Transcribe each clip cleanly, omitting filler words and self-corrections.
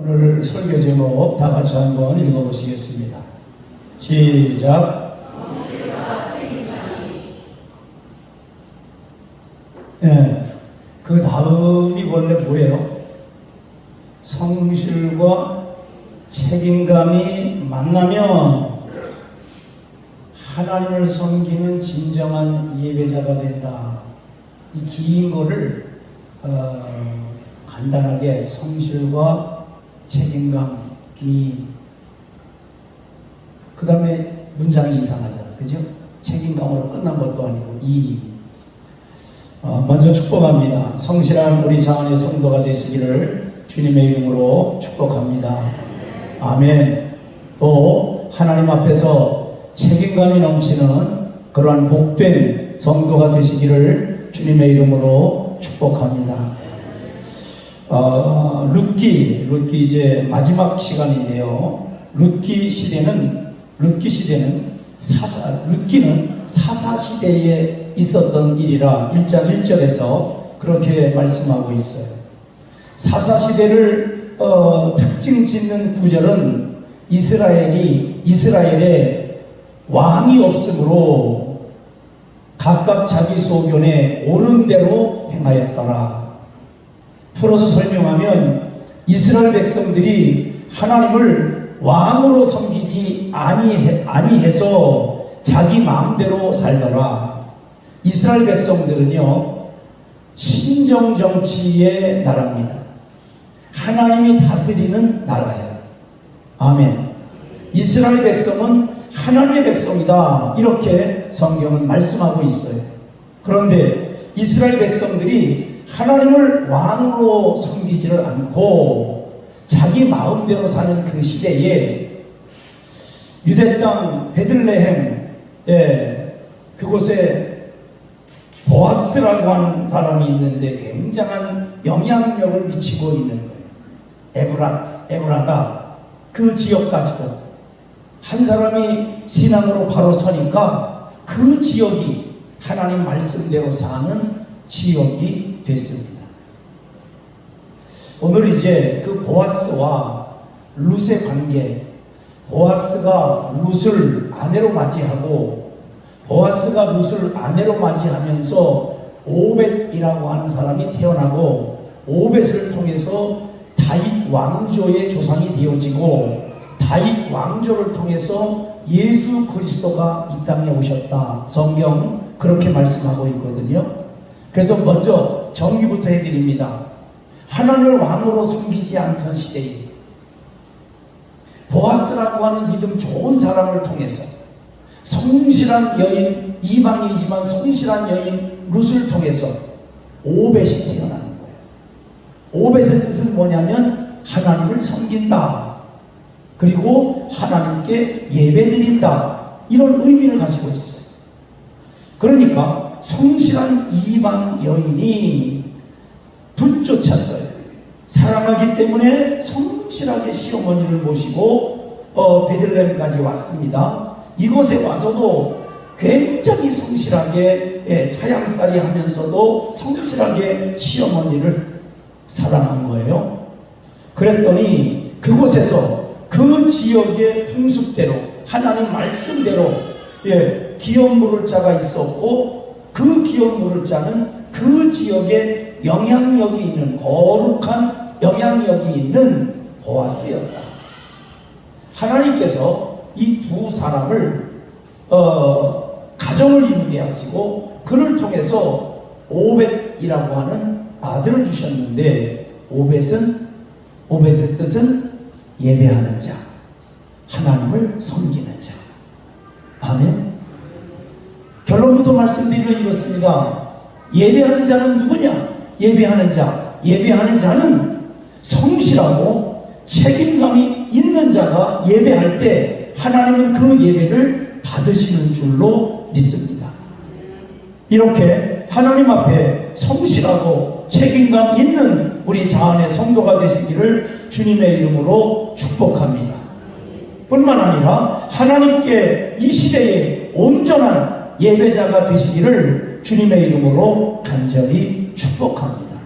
오늘 설교 제목 다 같이 한번 읽어보시겠습니다. 시작. 네, 그 다음이 원래 뭐예요? 성실과 책임감이 만나면 하나님을 섬기는 진정한 예배자가 된다. 이 긴 거를 간단하게 성실과 책임감이, 그 다음에 문장이 이상하잖아, 그죠? 책임감으로 끝난 것도 아니고 먼저 축복합니다. 성실한 우리 장안의 성도가 되시기를 주님의 이름으로 축복합니다. 아멘. 또 하나님 앞에서 책임감이 넘치는 그러한 복된 성도가 되시기를 주님의 이름으로 축복합니다. 룻기 이제 마지막 시간인데요. 룻기는 사사 시대에 있었던 일이라 1장 1절에서 그렇게 말씀하고 있어요. 사사 시대를 특징 짓는 구절은 이스라엘의 왕이 없으므로 각각 자기 소견에 옳은 대로 행하였더라. 풀어서 설명하면 이스라엘 백성들이 하나님을 왕으로 섬기지 아니해서 자기 마음대로 살더라. 이스라엘 백성들은요, 신정 정치의 나라입니다. 하나님이 다스리는 나라예요. 아멘. 이스라엘 백성은 하나님의 백성이다, 이렇게 성경은 말씀하고 있어요. 그런데 이스라엘 백성들이 하나님을 왕으로 섬기지를 않고 자기 마음대로 사는 그 시대에 유대 땅 베들레헴, 그곳에 보아스라고 하는 사람이 있는데 굉장한 영향력을 미치고 있는 거예요. 에브라다, 그 지역까지도 한 사람이 신앙으로 바로 서니까 그 지역이 하나님 말씀대로 사는 지역이 됐습니다. 오늘 이제 그 보아스와 룻의 관계, 보아스가 룻을 아내로 맞이하고 보아스가 룻을 아내로 맞이하면서 오벳이라고 하는 사람이 태어나고, 오벳을 통해서 다윗 왕조의 조상이 되어지고, 다윗 왕조를 통해서 예수 그리스도가 이 땅에 오셨다. 성경 그렇게 말씀하고 있거든요. 그래서 먼저 정리부터 해드립니다. 하나님을 왕으로 섬기지 않던 시대에 보아스라고 하는 믿음 좋은 사람을 통해서 성실한 여인, 이방인이지만 성실한 여인 룻을 통해서 오벳이 태어나는 거예요. 오벳의 뜻은 뭐냐면 하나님을 섬긴다, 그리고 하나님께 예배드린다, 이런 의미를 가지고 있어요. 그러니까 성실한 이방 여인이 붙쫓았어요. 사랑하기 때문에 성실하게 시어머니를 모시고 베들레헴까지 왔습니다. 이곳에 와서도 굉장히 성실하게 타양살이 하면서도 성실하게 시어머니를 사랑한 거예요. 그랬더니 그곳에서 그 지역의 풍습대로, 하나님 말씀대로 기업 물을 자가 있었고, 그 기업 물을 자는 그 지역에 영향력이 있는, 거룩한 영향력이 있는 보아스였다. 하나님께서 이 두 사람을 가정을 이루게 하시고 그를 통해서 오벳이라고 하는 아들을 주셨는데, 오벳의 뜻은 예배하는 자, 하나님을 섬기는 자. 아멘. 결론부터 말씀드리면 이렇습니다. 예배하는 자는 누구냐? 예배하는 자는 성실하고 책임감이 있는 자가 예배할 때 하나님은 그 예배를 받으시는 줄로 믿습니다. 이렇게 하나님 앞에 성실하고 책임감 있는 우리 자안의 성도가 되시기를 주님의 이름으로 축복합니다. 뿐만 아니라 하나님께 이 시대에 온전한 예배자가 되시기를 주님의 이름으로 간절히 축복합니다.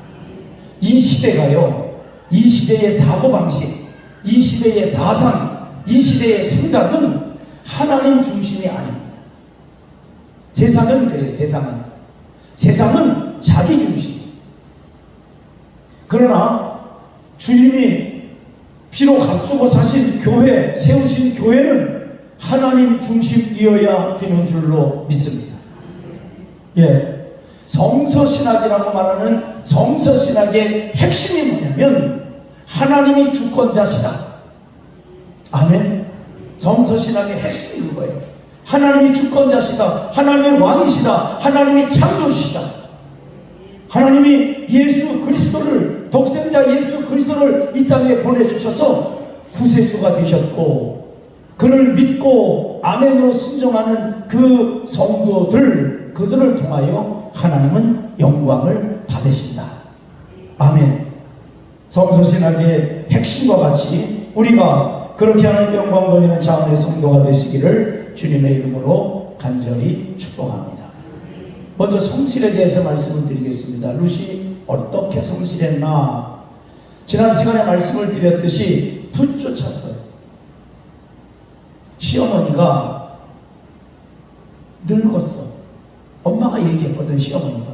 이 시대가요, 이 시대의 사고방식, 이 시대의 사상, 이 시대의 생각은 하나님 중심이 아닙니다. 세상은 그래요. 세상은 자기 중심. 그러나 주님이 피로 감추고 사신 교회, 세우신 교회는 하나님 중심이어야 되는 줄로 믿습니다. 예, 성서신학이라고 말하는 성서신학의 핵심이 뭐냐면 하나님이 주권자시다. 아멘. 성서신학의 핵심이 그거예요. 하나님이 주권자시다. 하나님이 왕이시다. 하나님이 창조주시다. 하나님이 예수 그리스도를, 독생자 예수 그리스도를 이 땅에 보내주셔서 구세주가 되셨고, 그를 믿고 아멘으로 순종하는 그 성도들, 그들을 통하여 하나님은 영광을 받으신다. 아멘. 성서신학의 핵심과 같이 우리가 그렇게 하나님께 영광 돌리는 자원의 성도가 되시기를 주님의 이름으로 간절히 축복합니다. 먼저 성실에 대해서 말씀을 드리겠습니다. 룻이 어떻게 성실했나? 지난 시간에 말씀을 드렸듯이 붙쫓았어요. 시어머니가 늙었어. 엄마가 얘기했거든. 시어머니가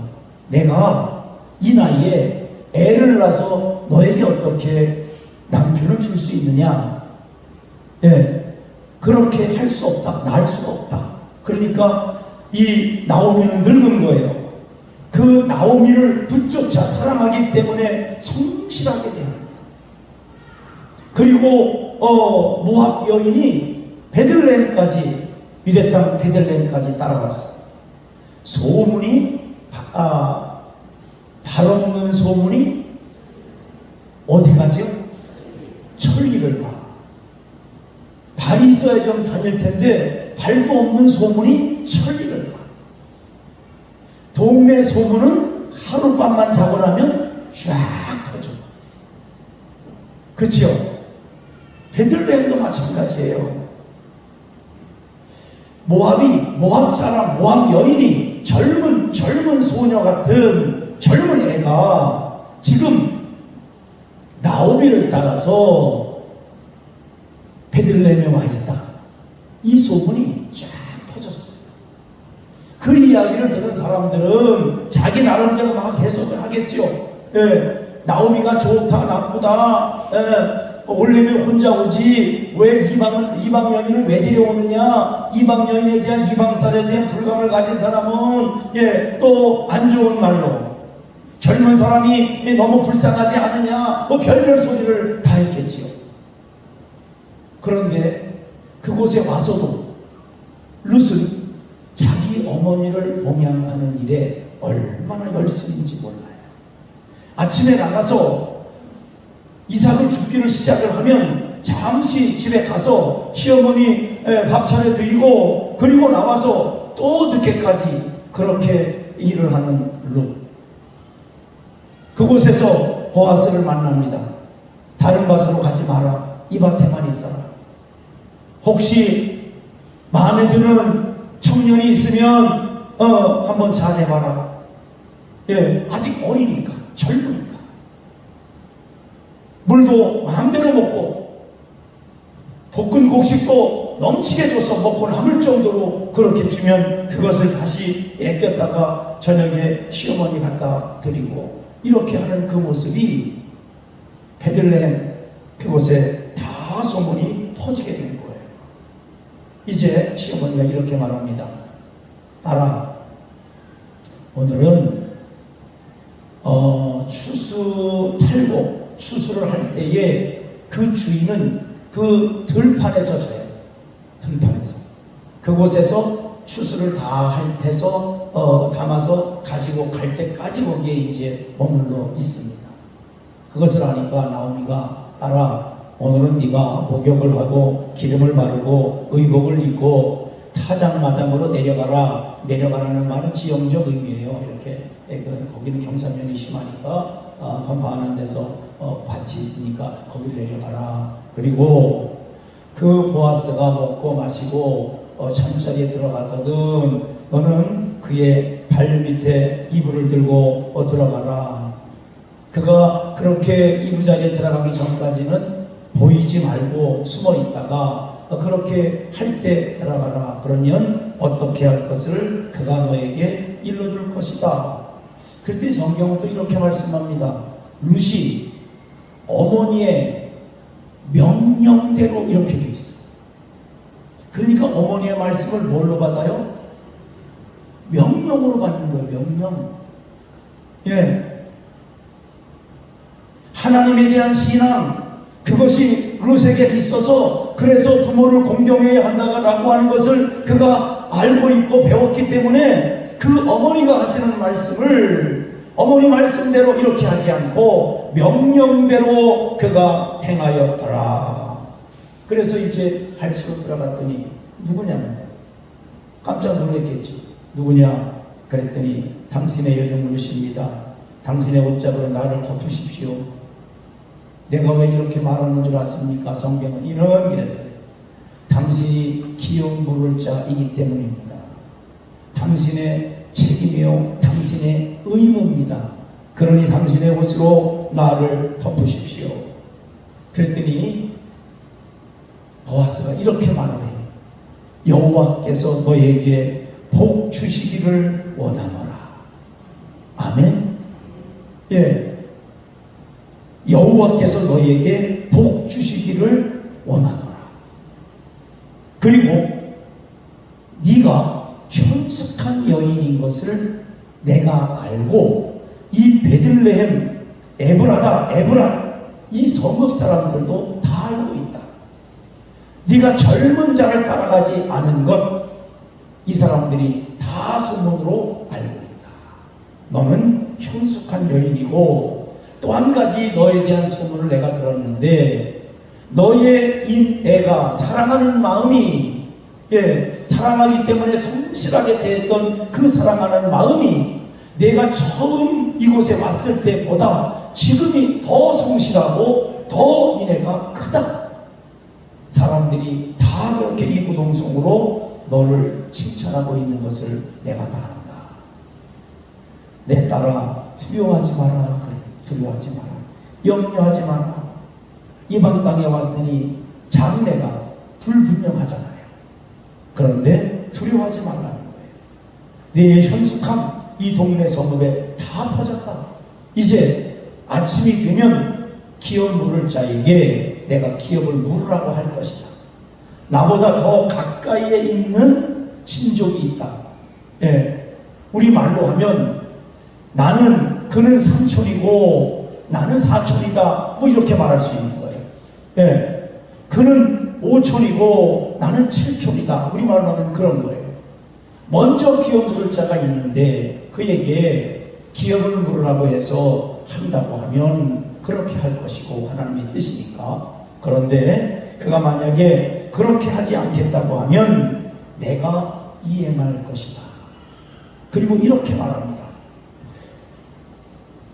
내가 이 나이에 애를 낳아서 너에게 어떻게 남편을 줄 수 있느냐? 예, 그렇게 할 수 없다. 낳을 수가 없다. 그러니까 이 나오미는 늙은 거예요. 그 나오미를 붙쫓아 사랑하기 때문에 성실하게 대합니다. 그리고 모압 여인이 베들레헴까지, 유대 땅 베들레헴까지 따라갔어요. 소문이 발 없는 소문이 어디 가죠? 천리를 가. 발이 있어야 좀 다닐 텐데 발도 없는 소문이 천리를 가. 동네 소문은 하룻밤만 자고 나면 쫙 터져. 그치요? 베들레헴도 마찬가지예요. 모압 사람, 모압 여인이 젊은 소녀 같은 젊은 애가 지금 나오미를 따라서 베들레헴에 와 있다. 이 소문이 쫙 퍼졌어요. 그 이야기를 들은 사람들은 자기 나름대로 막 해석을 하겠죠. 예, 나오미가 좋다, 나쁘다. 원래는 혼자 오지 왜 이방 여인을 왜 데려오느냐? 이방 여인에 대한, 이방살에 대한 불감을 가진 사람은 또 안 좋은 말로 젊은 사람이 너무 불쌍하지 않느냐, 뭐 별별 소리를 다 했겠지요. 그런데 그곳에 와서도 룻은 자기 어머니를 봉양하는 일에 얼마나 열심인지 몰라요. 아침에 나가서 이삭을 죽기를 시작을 하면 잠시 집에 가서 시어머니 밥 차려 드리고, 그리고 나와서 또 늦게까지 그렇게 일을 하는 룻. 그곳에서 보아스를 만납니다. 다른 밭으로 가지 마라. 이 밭에만 있어라. 혹시 마음에 드는 청년이 있으면 한번 잘해봐라. 예, 아직 어리니까, 젊으니까. 물도 마음대로 먹고 볶은 곡식도 넘치게 줘서 먹고 남을 정도로 그렇게 주면 그것을 다시 애꼈다가 저녁에 시어머니 갖다 드리고, 이렇게 하는 그 모습이 베들레헴 그곳에 다 소문이 퍼지게 된 거예요. 이제 시어머니가 이렇게 말합니다. 딸아, 오늘은 추수를 할 때에 그 주인은 그 들판에서 자요. 들판에서. 그곳에서 추수를 다 해서 담아서 가지고 갈 때까지 거기에 이제 머물러 있습니다. 그것을 아니까 나오미가, 딸아, 오늘은 네가 목욕을 하고 기름을 바르고 의복을 입고 타작마당으로 내려가라. 내려가라는 말은 지형적 의미예요. 이렇게 거기는 경사면이 심하니까 한반한 데서 밭이 있으니까 거기 내려가라. 그리고 그 보아스가 먹고 마시고 잠자리에 들어가거든. 너는 그의 발 밑에 이불을 들고 들어가라. 그가 그렇게 이부자리에 들어가기 전까지는 보이지 말고 숨어 있다가 그렇게 할 때 들어가라. 그러면 어떻게 할 것을 그가 너에게 일러줄 것이다. 그랬더니 성경은 또 이렇게 말씀합니다. 룻이 어머니의 명령대로 이렇게 되어 있어요. 그러니까 어머니의 말씀을 뭘로 받아요? 명령으로 받는 거예요. 명령. 예. 하나님에 대한 신앙, 그것이 룻에게 있어서 그래서 부모를 공경해야 한다라고 하는 것을 그가 알고 있고 배웠기 때문에 그 어머니가 하시는 말씀을 어머니 말씀대로 이렇게 하지 않고 명령대로 그가 행하였더라. 그래서 이제 발치로 들어갔더니 누구냐면 깜짝 놀랐겠지. 누구냐? 그랬더니 당신의 여종 룻입니다. 당신의 옷자루로 나를 덮으십시오. 내가 왜 이렇게 말하는 줄 아십니까? 성경은 이런 길했어요. 당신이 기업 물을 자이기 때문입니다. 당신의 책임이요 당신의 의무입니다. 그러니 당신의 옷으로 나를 덮으십시오. 그랬더니 보아스가 이렇게 말을 해요. 여호와께서 너에게 복 주시기를 원하노라. 아멘. 예. 여호와께서 너에게 복 주시기를 원하노라. 그리고 네가 현숙한 여인인 것을 내가 알고 이 베들레헴 에브라다 이 성읍 사람들도 다 알고 있다. 네가 젊은 자를 따라가지 않은 것 이 사람들이 다 소문으로 알고 있다. 너는 현숙한 여인이고 또 한 가지 너에 대한 소문을 내가 들었는데 너의 인애가 사랑하는 마음이 사랑하기 때문에 성실하게 대했던 그 사랑하는 마음이 내가 처음 이곳에 왔을 때보다 지금이 더 성실하고 더 인애가 크다. 사람들이 다 그렇게 이구동성으로 너를 칭찬하고 있는 것을 내가 다 안다. 내 딸아 두려워하지 마라. 그래, 두려워하지 마라. 염려하지 마라. 이방 땅에 왔으니 장래가 불분명하잖아요. 그런데 두려워하지 말라는 거예요. 내 현숙함 이 동네 성읍에 다 퍼졌다. 이제 아침이 되면 기업 물을 자에게 내가 기업을 물으라고 할 것이다. 나보다 더 가까이에 있는 친족이 있다. 예. 우리 말로 하면 그는 삼촌이고 나는 사촌이다. 뭐 이렇게 말할 수 있는 거예요. 예. 그는 오촌이고 나는 칠촌이다. 우리 말로 하면 그런 거예요. 먼저 기업 물을 자가 있는데 그에게 기업을 물으라고 해서 한다고 하면 그렇게 할 것이고 하나님의 뜻이니까. 그런데 그가 만약에 그렇게 하지 않겠다고 하면 내가 이행할 것이다. 그리고 이렇게 말합니다.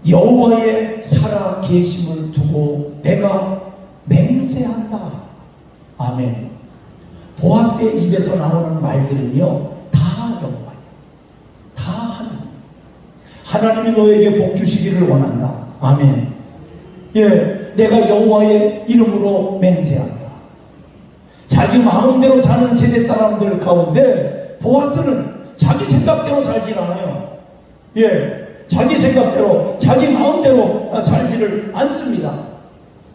여호와의 살아 계심을 두고 내가 맹세한다. 아멘. 보아스의 입에서 나오는 말들은요 다 여호와예요. 다 하나님. 하나님이 너에게 복 주시기를 원한다. 아멘. 예, 내가 여호와의 이름으로 맹세한다. 자기 마음대로 사는 세대 사람들 가운데 보아스는 자기 생각대로 살질 않아요. 예, 자기 생각대로 자기 마음대로 살지를 않습니다.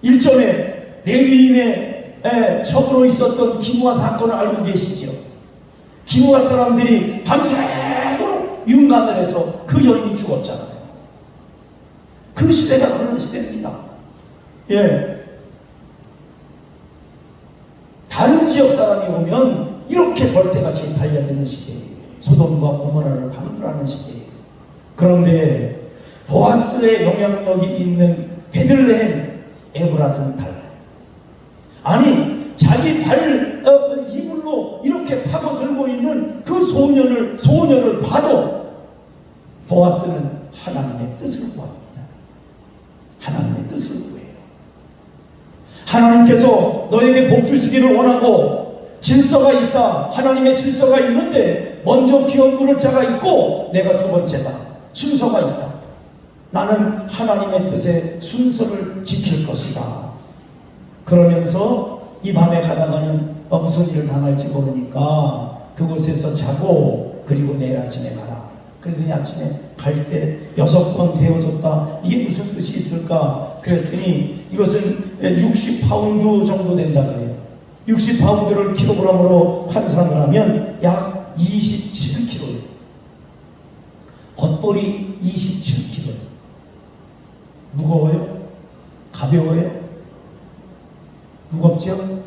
일전에 레위인의 첩으로 있었던 기므아 사건을 알고 계시지요. 기므아 사람들이 밤새도록 윤관을 해서 그 여인이 죽었잖아요. 그 시대가 그런 시대입니다. 예. 다른 지역 사람이 오면 이렇게 벌떼같이 달려드는 시대예요. 소돔과 고모라를 방불하는 시대예요. 그런데 보아스의 영향력이 있는 베들레헴 에브랏은 달라요. 아니 자기 이불로 이렇게 파고들고 있는 그 소녀를 봐도 보아스는 하나님의 뜻을 구합니다. 하나님의 뜻을 구해요. 하나님께서 너에게 복 주시기를 원하고 질서가 있다. 하나님의 질서가 있는데 먼저 기업 물을 자가 있고 내가 두 번째다. 순서가 있다. 나는 하나님의 뜻에 순서를 지킬 것이다. 그러면서 이 밤에 가다가는 무슨 일을 당할지 모르니까 그곳에서 자고 그리고 내일 아침에 가라. 그러더니 아침에 갈 때 6번 데워졌다. 이게 무슨 뜻이 있을까? 그랬더니 이것은 60파운드 정도 된다 그래요. 60파운드를 킬로그램으로 환산을 하면 약 27kg예요. 겉볼이 27kg예요. 무거워요? 가벼워요? 무겁죠? 무거워.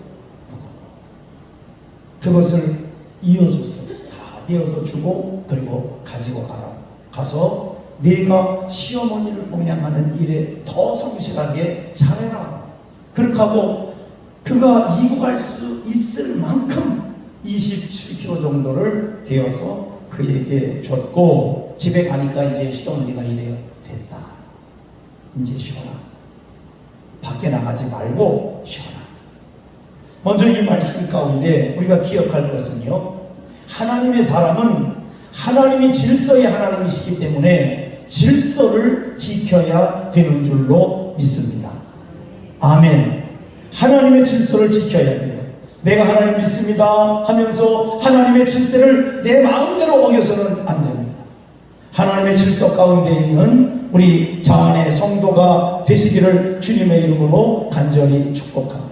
그것을 이어줬어요. 다 되어서 주고 그리고 가지고 가라. 가서 네가 시어머니를 봉양하는 일에 더 성실하게 잘해라. 그렇게 하고 그가 이국할 수 있을 만큼 27kg 정도를 되어서 그에게 줬고 집에 가니까 이제 시어머니가 이래요. 됐다. 이제 쉬어라. 밖에 나가지 말고 쉬어라. 먼저 이 말씀 가운데 우리가 기억할 것은요. 하나님의 사람은 하나님이 질서의 하나님이시기 때문에 질서를 지켜야 되는 줄로 믿습니다. 아멘. 하나님의 질서를 지켜야 돼요. 내가 하나님 믿습니다 하면서 하나님의 질서를 내 마음대로 어겨서는 안 됩니다. 하나님의 질서 가운데 있는 우리 자안의 성도가 되시기를 주님의 이름으로 간절히 축복합니다.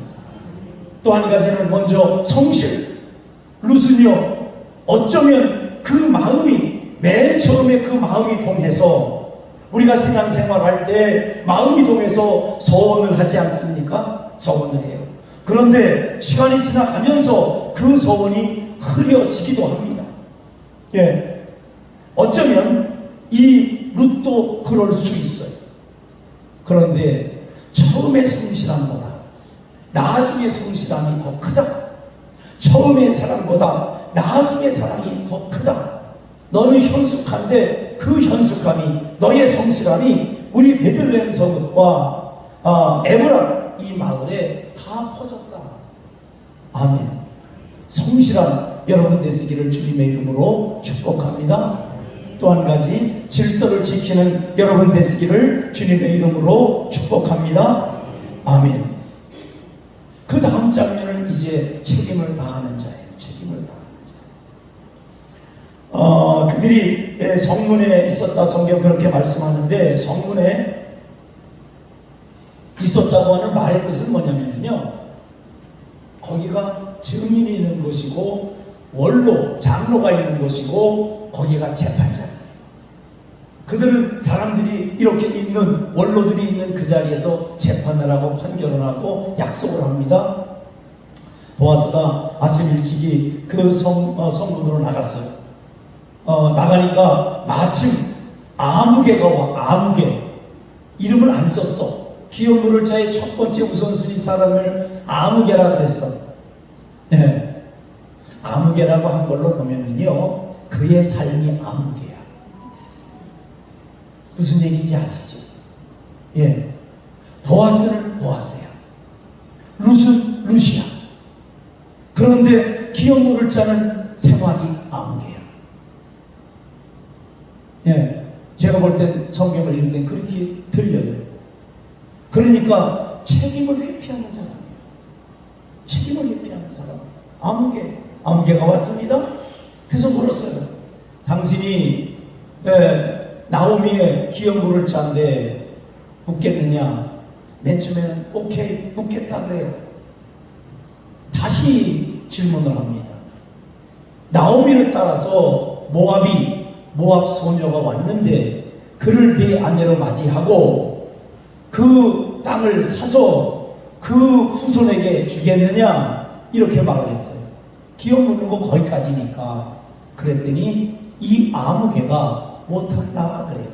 또 한 가지는 먼저 성실. 룻은요, 어쩌면 그 마음이 맨 처음에 그 마음이 동해서 우리가 신앙생활할 때 마음이 동해서 서원을 하지 않습니까? 서원을 해요. 그런데 시간이 지나가면서 그 서원이 흐려지기도 합니다. 예. 어쩌면 이 룻도 그럴 수 있어요. 그런데 처음의 성실함보다 나중에 성실함이 더 크다. 처음의 사랑보다 나중의 사랑이 더 크다. 너는 현숙한데 그 현숙함이, 너의 성실함이 우리 베들레헴 성읍과 에브라 이 마을에 다 퍼졌다. 아멘. 성실한 여러분 되시기를 주님의 이름으로 축복합니다. 또 한 가지, 질서를 지키는 여러분 되시기를 주님의 이름으로 축복합니다. 아멘. 그 다음 장면은 이제 책임을 다하는 자예요. 책임을 다하는 자. 그들이 성문에 있었다. 성경 그렇게 말씀하는데 성문에 있었다고 하는 말의 뜻은 뭐냐면요, 거기가 증인이 있는 곳이고 원로, 장로가 있는 곳이고 거기가 재판장이에요. 그들은 사람들이 이렇게 있는, 원로들이 있는 그 자리에서 재판을 하고 판결을 하고 약속을 합니다. 보아스가 아침 일찍이 그 성문으로 나갔어요. 나가니까 마침 아무개가 와. 아무개. 이름을 안 썼어. 기업 물을 자의 첫 번째 우선순위 사람을 아무개라고 했어. 네. 아무개라고 한 걸로 보면은요, 그의 삶이 아무개야. 무슨 얘기인지 아시죠? 예. 보아스는 보아스야. 룻은 룻이야. 그런데 기업 물을 자는 생활이 아무개야. 예. 제가 볼 땐 성경을 읽을 땐 그렇게 들려요. 그러니까 책임을 회피하는 사람이에요. 책임을 회피하는 사람. 아무개가 왔습니다. 그래서 물었어요. 당신이 나오미의 기업물을 짠데 묻겠느냐? 맨 처음에는 오케이, 묻겠다 그래요. 다시 질문을 합니다. 나오미를 따라서 모압 소녀가 왔는데 그를 네 아내로 맞이하고 그 땅을 사서 그 후손에게 주겠느냐? 이렇게 말을 했어요. 기업 묻는 거 거기까지니까. 그랬더니 이 아무개가 못한다 그래요.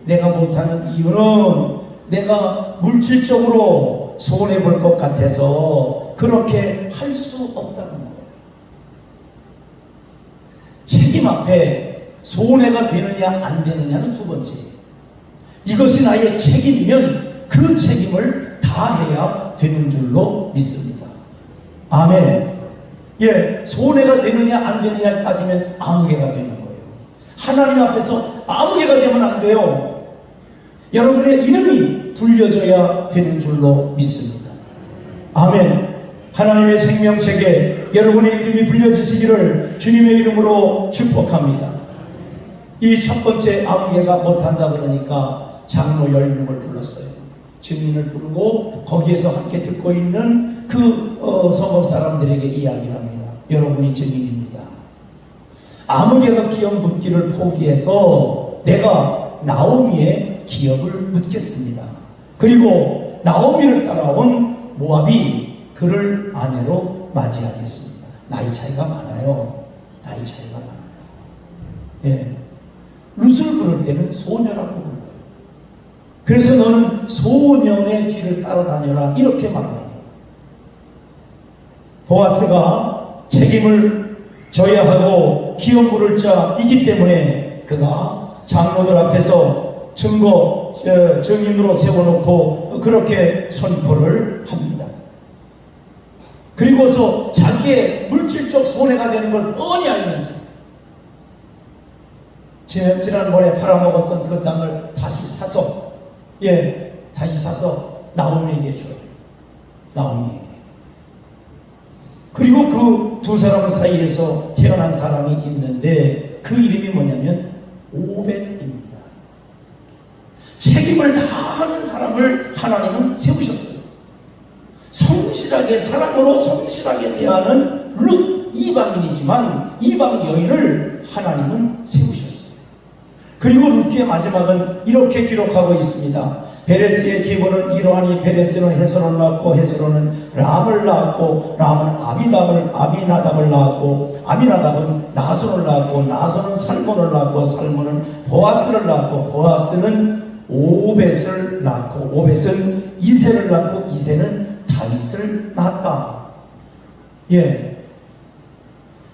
내가 못하는 이유는 내가 물질적으로 손해볼 것 같아서 그렇게 할 수 없다는 거예요. 책임 앞에 손해가 되느냐 안 되느냐는 두 번째. 이것이 나의 책임이면 그 책임을 다해야 되는 줄로 믿습니다. 아멘. 예, 손해가 되느냐 안 되느냐를 따지면 아무개가 되는 거예요. 하나님 앞에서 아무개가 되면 안 돼요. 여러분의 이름이 불려져야 되는 줄로 믿습니다. 아멘. 하나님의 생명책에 여러분의 이름이 불려지시기를 주님의 이름으로 축복합니다. 이 첫 번째 아무개가 못한다 그러니까 장로 10명을 불렀어요. 증인을 부르고 거기에서 함께 듣고 있는 그 성읍 사람들에게 이야기를 합니다. 여러분이 증인입니다. 아무개가 기업 묻기를 포기해서 내가 나오미의 기업을 묻겠습니다. 그리고 나오미를 따라온 모압이 그를 아내로 맞이하겠습니다. 나이 차이가 많아요. 나이 차이가 많아요. 예. 룻을 부를 때는 소녀라고 불러요. 그래서 너는 소년의 뒤를 따라다녀라 이렇게 말해요. 보아스가 책임을 져야 하고 기업 물을 자이기 때문에 그가 장로들 앞에서 증인으로 세워놓고 그렇게 선포를 합니다. 그리고서 자기의 물질적 손해가 되는 걸 뻔히 알면서 지난번에 팔아먹었던 그 땅을 다시 사서 나오미에게 줘요. 나오미에게. 그리고 그 두 사람 사이에서 태어난 사람이 있는데 그 이름이 뭐냐면 오벳입니다. 책임을 다하는 사람을 하나님은 세우셨어요. 성실하게 사람으로 성실하게 대하는 룻 이방인이지만 이방 여인을 하나님은 세우셨어요. 그리고 룻의 마지막은 이렇게 기록하고 있습니다. 베레스의 계보는 이러하니 베레스는 헤스론을 낳고 헤스론은 람을 낳았고 람은 아미나답을 낳았고 아미나답은 나손을 낳았고 나손은 살몬을 낳았고 살몬은 보아스를 낳았고 보아스는 오벳을 낳고 오벳은 이새를 낳고 이새는 다윗을 낳았다.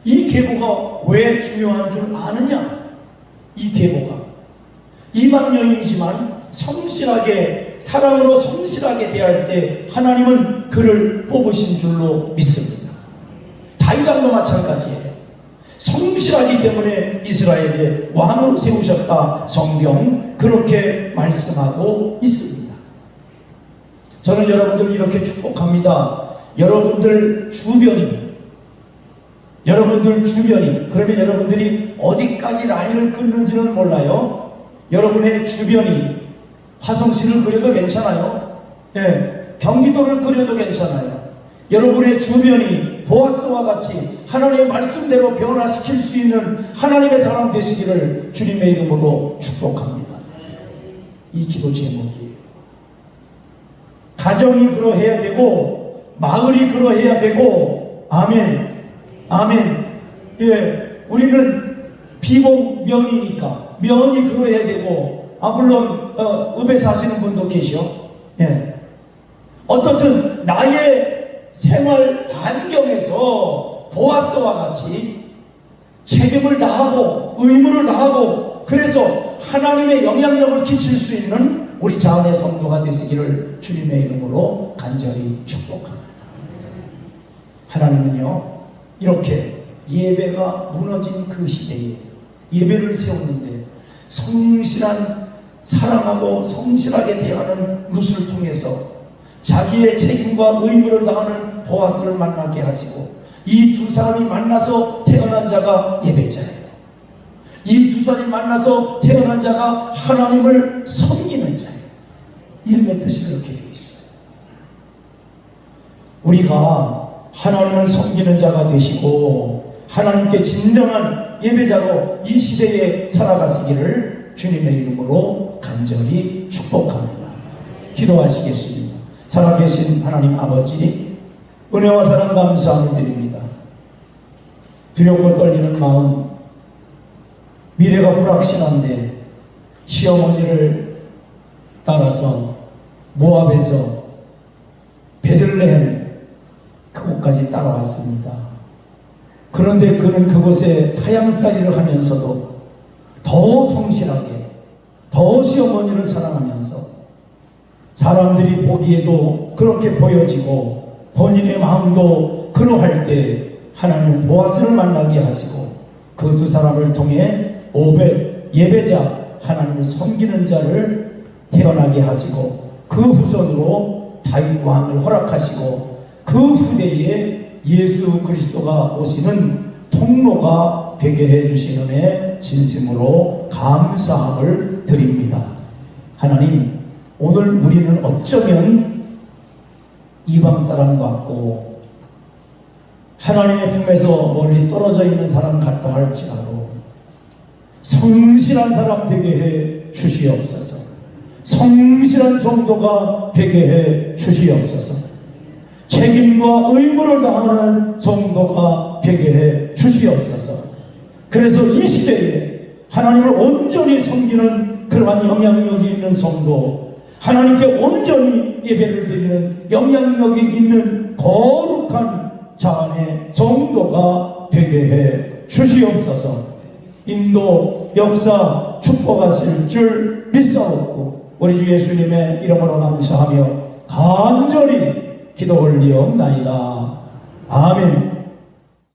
이 계보가 왜 중요한 줄 아느냐? 이 계보가 이방 여인이지만 성실하게 사랑으로 성실하게 대할 때 하나님은 그를 뽑으신 줄로 믿습니다. 다윗왕도 마찬가지예요. 성실하기 때문에 이스라엘의 왕으로 세우셨다. 성경 그렇게 말씀하고 있습니다. 저는 여러분들을 이렇게 축복합니다. 여러분들 주변이 그러면 여러분들이 어디까지 라인을 끊는지는 몰라요. 여러분의 주변이 화성시를 그려도 괜찮아요. 경기도를 그려도 괜찮아요. 여러분의 주변이 보아스와 같이 하나님의 말씀대로 변화시킬 수 있는 하나님의 사람 되시기를 주님의 이름으로 축복합니다. 이 기도 제목이에요. 가정이 그러해야 되고 마을이 그러해야 되고 아멘. 우리는 비봉면이니까 면이 그러해야 되고 물론 읍에 사시는 분도 계셔. 어떻든 나의 생활 반경에서 보아스와 같이 책임을 다하고 의무를 다하고 그래서 하나님의 영향력을 끼칠 수 있는 우리 자원의 성도가 되시기를 주님의 이름으로 간절히 축복합니다. 하나님은요 이렇게 예배가 무너진 그 시대에 예배를 세웠는데 성실한 사랑하고 성실하게 대하는 룻을 통해서 자기의 책임과 의무를 다하는 보아스를 만나게 하시고 이 두 사람이 만나서 태어난 자가 예배자예요. 이 두 사람이 만나서 태어난 자가 하나님을 섬기는 자예요. 이름의 뜻이 그렇게 되어 있어요. 우리가 하나님을 섬기는 자가 되시고 하나님께 진정한 예배자로 이 시대에 살아가시기를 주님의 이름으로 간절히 축복합니다. 기도하시겠습니다. 살아계신 하나님 아버지, 은혜와 사랑 감사함을 드립니다. 두렵고 떨리는 마음, 미래가 불확실한데 시어머니를 따라서 모압에서 베들레헴 그곳까지 따라왔습니다. 그런데 그는 그곳에 타향살이를 하면서도 더 성실하게 더 시어머니를 사랑하면서 사람들이 보기에도 그렇게 보여지고 본인의 마음도 그러할 때 하나님은 보아스를 만나게 하시고 그 두 사람을 통해 오벳 예배자 하나님을 섬기는 자를 태어나게 하시고 그 후손으로 다윗 왕을 허락하시고 그 후대에 예수 그리스도가 오시는 통로가 되게 해주시는 애 진심으로 감사함을 드립니다. 하나님, 오늘 우리는 어쩌면 이방 사람 같고 하나님의 품에서 멀리 떨어져 있는 사람 같다 할지라도 성실한 사람 되게 해 주시옵소서. 성실한 성도가 되게 해 주시옵소서. 책임과 의무를 다하는 성도가 되게 해 주시옵소서. 그래서 이 시대에 하나님을 온전히 섬기는 그러한 영향력이 있는 성도, 하나님께 온전히 예배를 드리는 영향력이 있는 거룩한 자안의 성도가 되게 해 주시옵소서. 인도 역사 축복하실 줄 믿사옵고 우리 주 예수님의 이름으로 감사하며 간절히 기도 올리옵나이다. 아멘.